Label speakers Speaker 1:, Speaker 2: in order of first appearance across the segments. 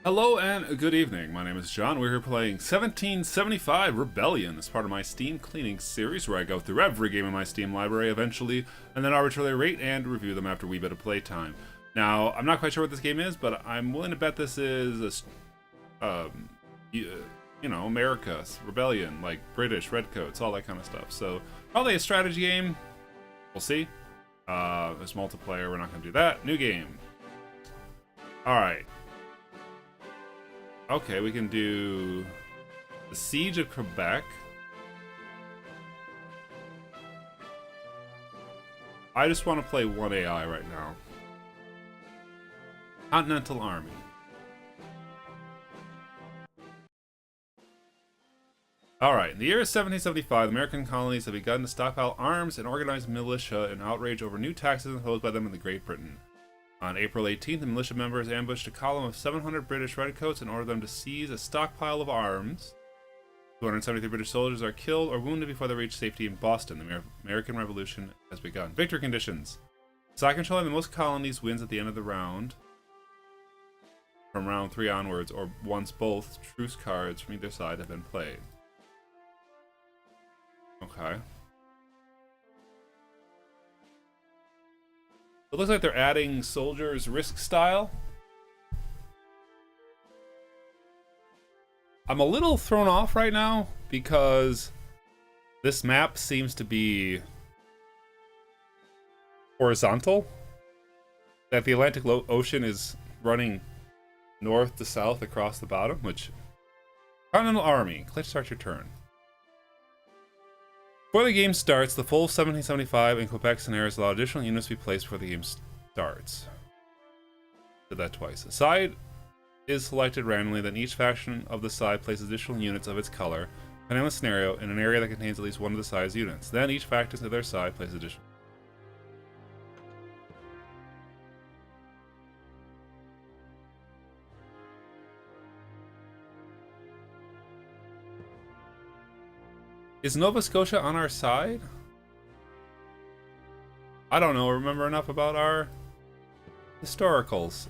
Speaker 1: Hello and good evening. My name is John. We're here playing 1775 Rebellion as part of my Steam cleaning series where I go through every game in my Steam library eventually and then arbitrarily rate and review them after a wee bit of playtime. Now, I'm not quite sure what this game is, but I'm willing to bet this is America, Rebellion, like British, Redcoats, all that kind of stuff. So, probably a strategy game. We'll see. There's multiplayer. We're not going to do that. New game. Alright. Okay, we can do the Siege of Quebec. I just want to play one AI right now. Continental Army. Alright, in the year 1775, American colonies have begun to stockpile arms and organize militia in outrage over new taxes imposed by them in the Great Britain. On April 18th, the militia members ambushed a column of 700 British redcoats and ordered them to seize a stockpile of arms. 273 British soldiers are killed or wounded before they reach safety in Boston. The American Revolution has begun. Victory conditions. Side controlling the most colonies wins at the end of the round. From round 3 onwards, or once both truce cards from either side have been played. Okay. It looks like they're adding soldiers risk style. I'm a little thrown off right now because this map seems to be horizontal. That the Atlantic Ocean is running north to south across the bottom, which... Continental Army. Click to start your turn. Before the game starts, the full 1775 and Quebec scenarios allow additional units to be placed before the game starts. Did that twice. A side is selected randomly, then each faction of the side places additional units of its color, depending on the scenario, in an area that contains at least one of the side's units. Then each faction of their side places additional. Is Nova Scotia on our side? I don't know, remember enough about our historicals.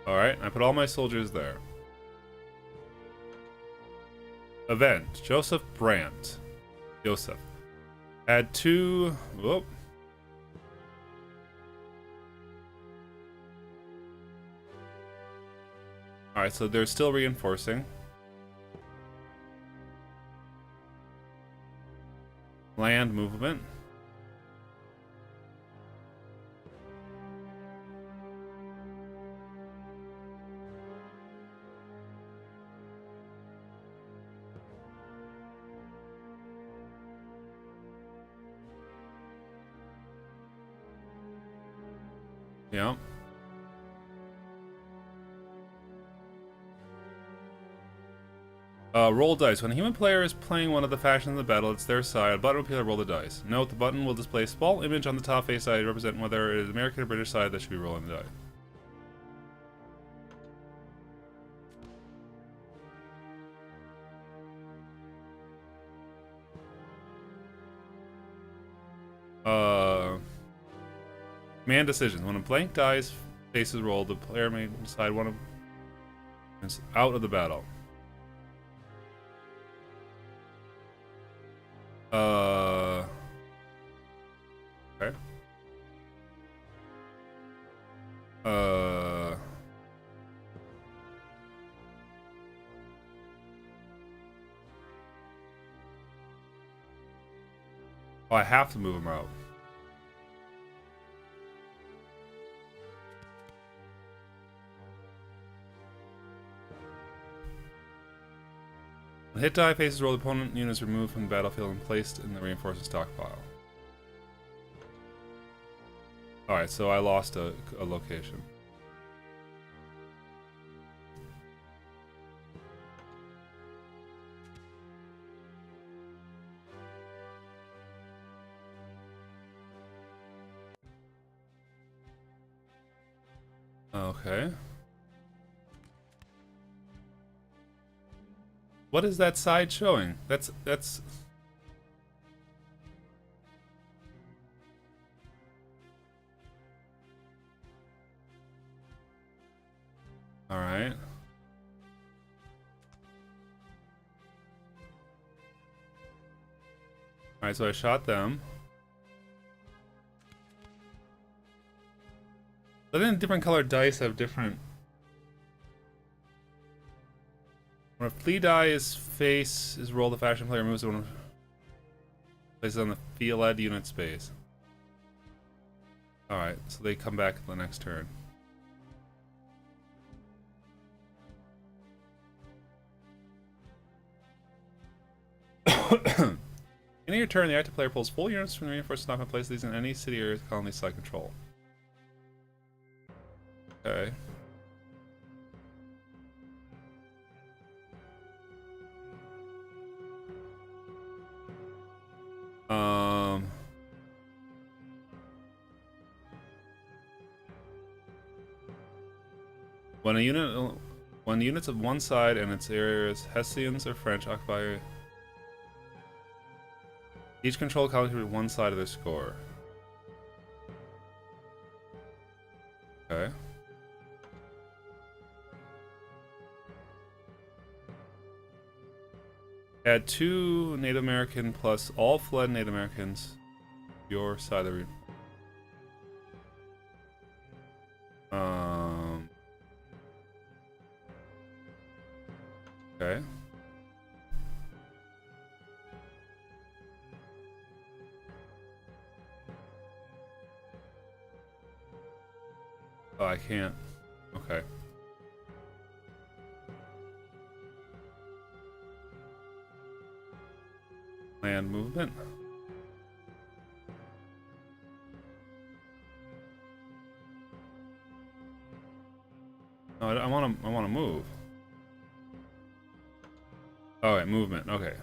Speaker 1: Alright, I put all my soldiers there. Event, Joseph Brandt. Joseph. Add 2... Whoop. Alright, so they're still reinforcing. Land movement. Yeah. Roll dice. When a human player is playing one of the factions in the battle, it's their side. A button will appear to roll the dice. Note, the button will display a small image on the top face side representing whether it is American or British side that should be rolling the die. Command decisions. When a blank dice face is rolled, the player may decide one of them is out of the battle. Okay. Oh, I have to move him out. The hit die faces roll, the opponent units removed from the battlefield and placed in the reinforcement stockpile. Alright, so I lost a location. Okay. What is that side showing? That's... Alright. Alright, so I shot them. But then different colored dice have different... When a flea die's face is rolled, the faction player moves one places on the field unit space. Alright, so they come back the next turn. In your turn, the active player pulls full units from the reinforced stock and places these in any city or colony side control. Okay. When units of one side and its areas, Hessians or French, occupy each control colony contributes one side of their score. Okay. Add 2 Native American plus all fled Native Americans. Your side of the Okay. Oh, I can't. Okay. Land movement. No, I want to move. All right, movement. Okay.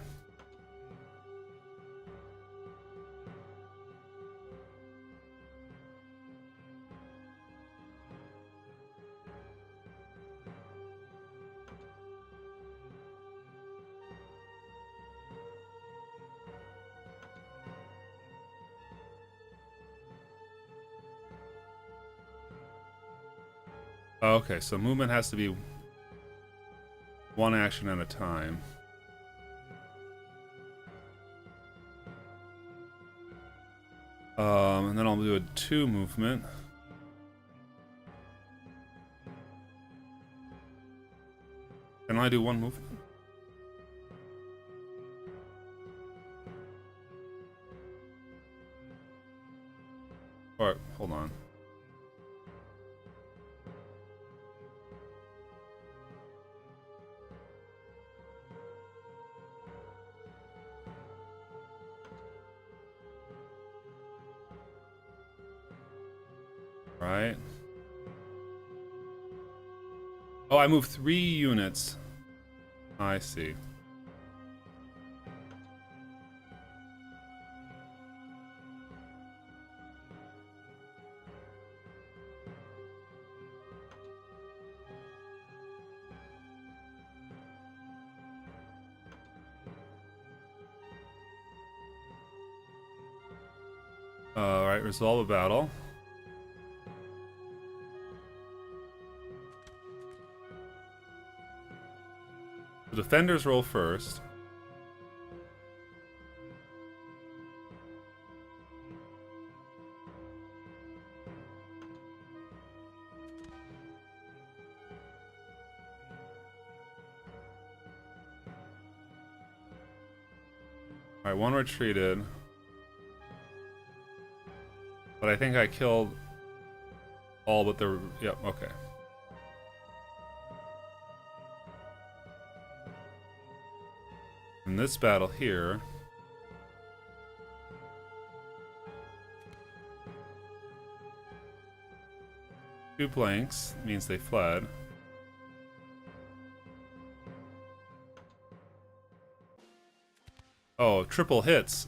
Speaker 1: Okay, so movement has to be one action at a time. And then I'll do a 2 movement. Can I do 1 movement? Alright, hold on. Right. Oh, I moved 3 units. I see. Alright, resolve a battle. The defenders roll first. Alright, 1 retreated. But I think I killed all but the... Yep, okay. In this battle here... 2 blanks means they fled. Oh, triple hits.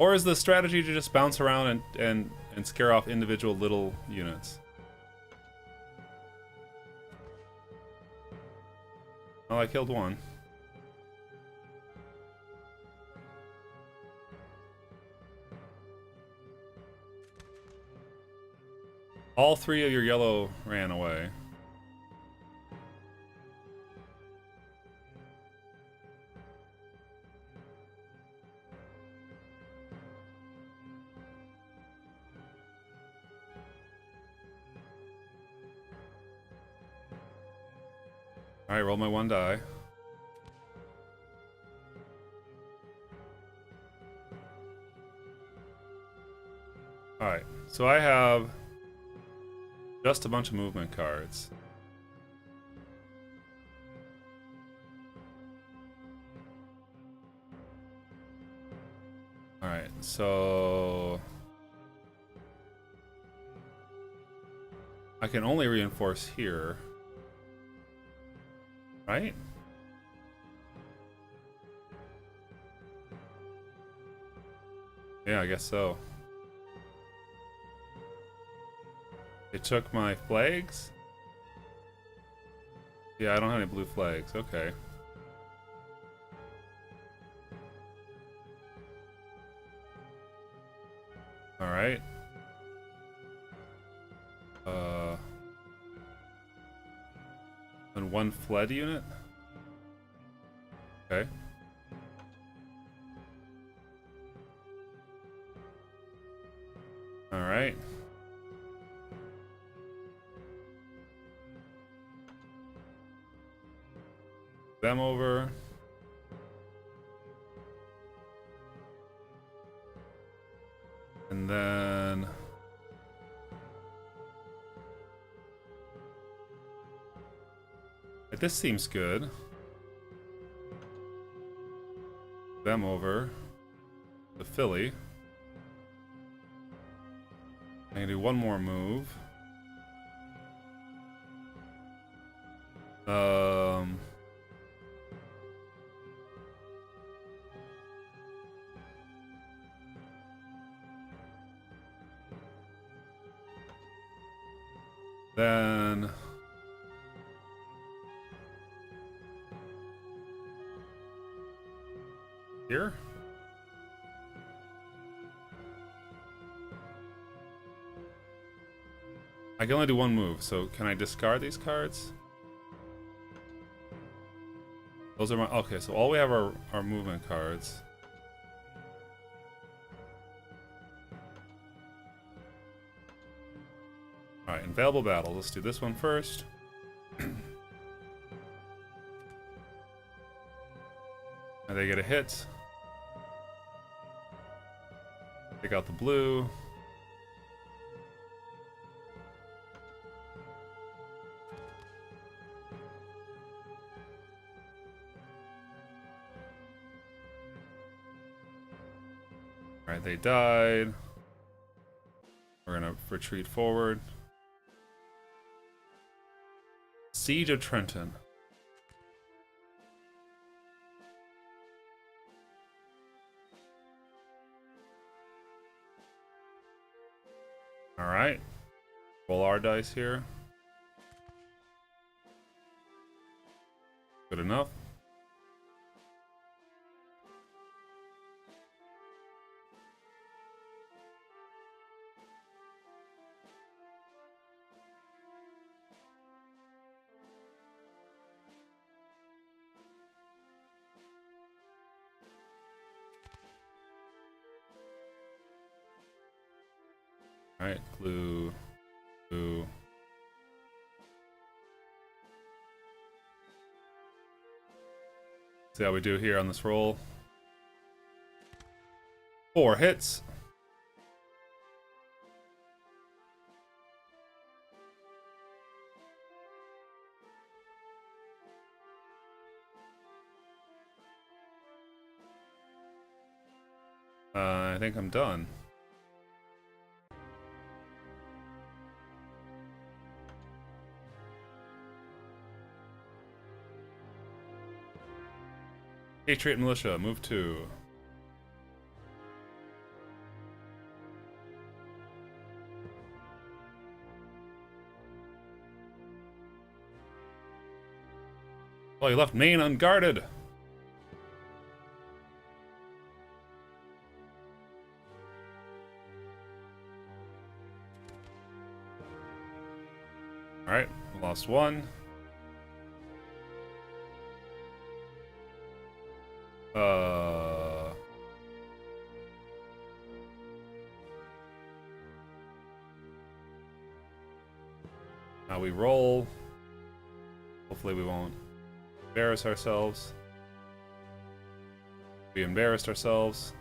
Speaker 1: Or is the strategy to just bounce around and scare off individual little units? Well, I killed one. All three of your yellow ran away. Alright, roll my one die. Alright, so I have just a bunch of movement cards. Alright, so I can only reinforce here. Right? Yeah, I guess so. They took my flags? Yeah, I don't have any blue flags. Okay. Alright. And one fled unit? Okay. Alright. Them over. And then this seems good. Them over. The Philly. I can do one more move. Then here. I can only do one move, so can I discard these cards? Those are my... Okay, so all we have are movement cards. Alright, available battles. Let's do this one first. And they get a hit. Take out the blue. Alright, they died. We're gonna retreat forward. Siege of Trenton. Alright. Roll our dice here. Good enough. Alright, blue, blue. See how we do here on this roll. 4 hits. I think I'm done. Patriot Militia, move 2. Oh, he left Maine unguarded. Alright, we lost one. Now we roll. Hopefully we won't embarrass ourselves. We embarrassed ourselves.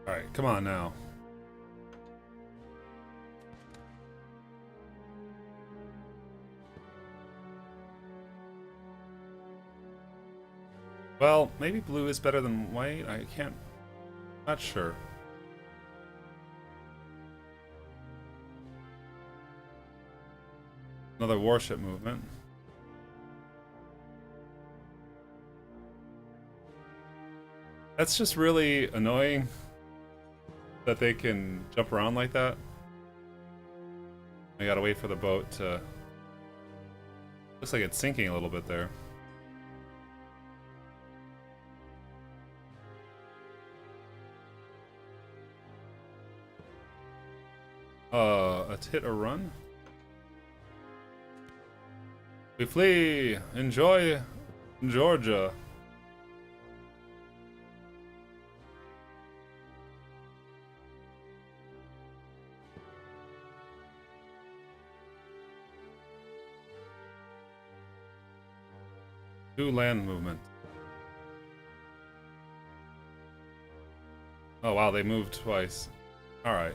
Speaker 1: Alright, come on now. Well, maybe blue is better than white. I can't... Not sure. Another warship movement. That's just really annoying that they can jump around like that. I gotta wait for the boat to... Looks like it's sinking a little bit there. Let's hit or run. We flee! Enjoy Georgia! New land movement. Oh wow, they moved twice. Alright.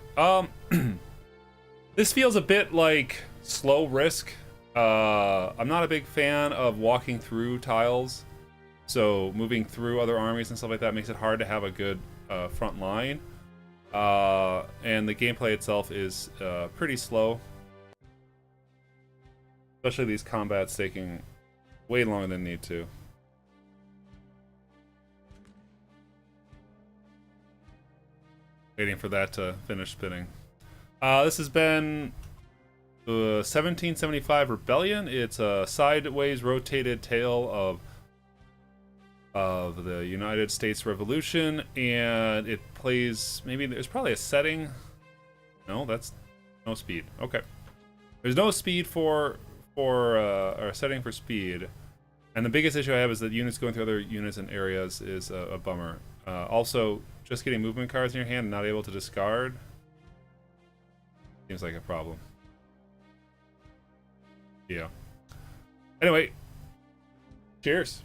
Speaker 1: This feels a bit like slow risk. I'm not a big fan of walking through tiles, so moving through other armies and stuff like that makes it hard to have a good front line. And the gameplay itself is pretty slow. Especially these combats taking way longer than need to. Waiting for that to finish spinning. This has been the 1775 Rebellion. It's a sideways rotated tale of the United States Revolution, and it plays, maybe there's probably a setting. No, that's no speed. Okay, there's no speed or a setting for speed, and the biggest issue I have is that units going through other units and areas is a bummer. Also, just getting movement cards in your hand and not able to discard seems like a problem. Yeah. Anyway, cheers.